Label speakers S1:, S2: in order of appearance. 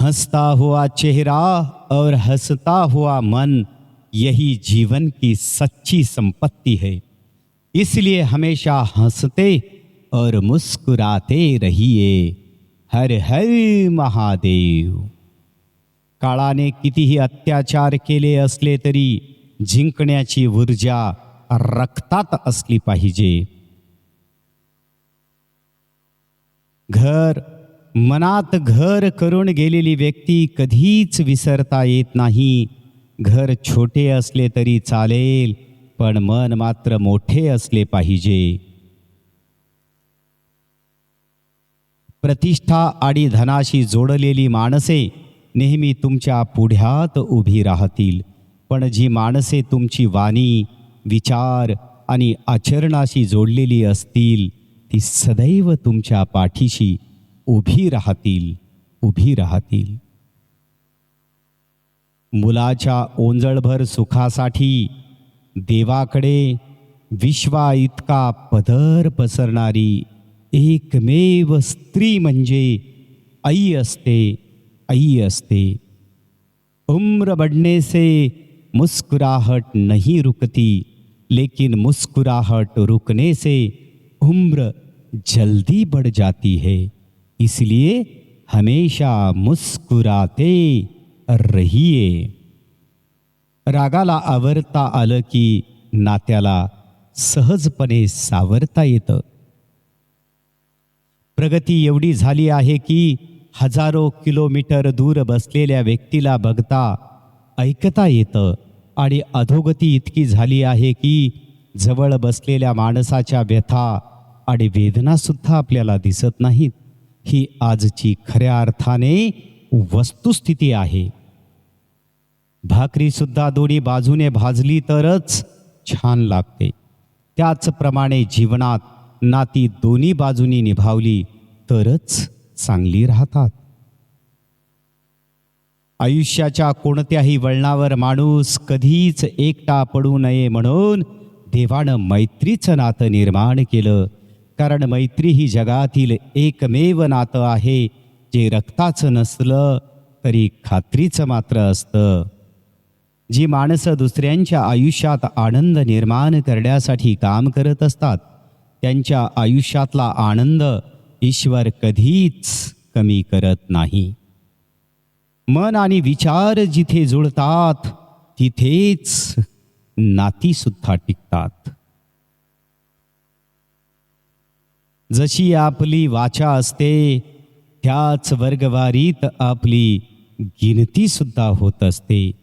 S1: हंसता हुआ चेहरा और हंसता हुआ मन, यही जीवन की सच्ची संपत्ति है। इसलिए हमेशा हंसते और मुस्कुराते रहिए। हर हर महादेव। काळाने कितीही अत्याचार केले असले तरी जिंकण्याची ऊर्जा रक्तात असली पाहिजे। मनात घर करून गेलेली व्यक्ती कधीच विसरता येत नाही। घर छोटे असले तरी चालेल, पण मन मात्र मोठे असले पाहिजे। प्रतिष्ठा आणि धनाशी जोडलेली माणसे नेहमी तुमच्या पुढ्यात उभी राहतील, पण जी माणसे तुमची वाणी, विचार आणि आचरणाशी जोडलेली असतील ती सदैव तुमच्या पाठीशी उभी राहतील। मुलाच्या ओंजळभर सुखासाठी देवाकडे विश्वा इतका पदर पसरणारी एकमेव स्त्री म्हणजे आई असते। उम्र बढ़ने से मुस्कुराहट नहीं रुकती, लेकिन मुस्कुराहट रुकने से उम्र जल्दी बढ़ जाती है। इसलिए हमेशा मुस्कुराते रहिए। रागाला आवरता आलं की नात्याला सहजपणे सावरता येतं। प्रगती एवढी झाली आहे की हजारो किलोमीटर दूर बसलेल्या व्यक्तीला बघता ऐकता येतं, आणि अधोगती इतकी झाली आहे की जवळ बसलेल्या माणसाच्या व्यथा आणि वेदना सुद्धा आपल्याला दिसत नाहीत। ही आजची खऱ्या अर्थाने वस्तुस्थिती आहे। भाकरी सुद्धा दोन्ही बाजूने भाजली तरच छान लागते, त्याचप्रमाणे जीवनात नाती दोन्ही बाजूनी निभावली तरच चांगली राहतात। आयुष्याच्या कोणत्याही वळणावर माणूस कधीच एकटा पडू नये म्हणून देवानं मैत्रीचं नातं निर्माण केलं, कारण मैत्री ही जगातील एकमेव नातं आहे जे रक्ताचं नसलं तरी खात्रीचं मात्र असतं। जी माणसं दुसऱ्यांच्या आयुष्यात आनंद निर्माण करण्यासाठी काम करत असतात त्यांच्या आयुष्यातला आनंद ईश्वर कधीच कमी करत नाही। मन आणि विचार जिथे जुळतात तिथेच नाती सुद्धा टिकतात। जशी आपली वाचा असते त्याच वर्गवारीत आपली गिनती सुद्धा होत असते।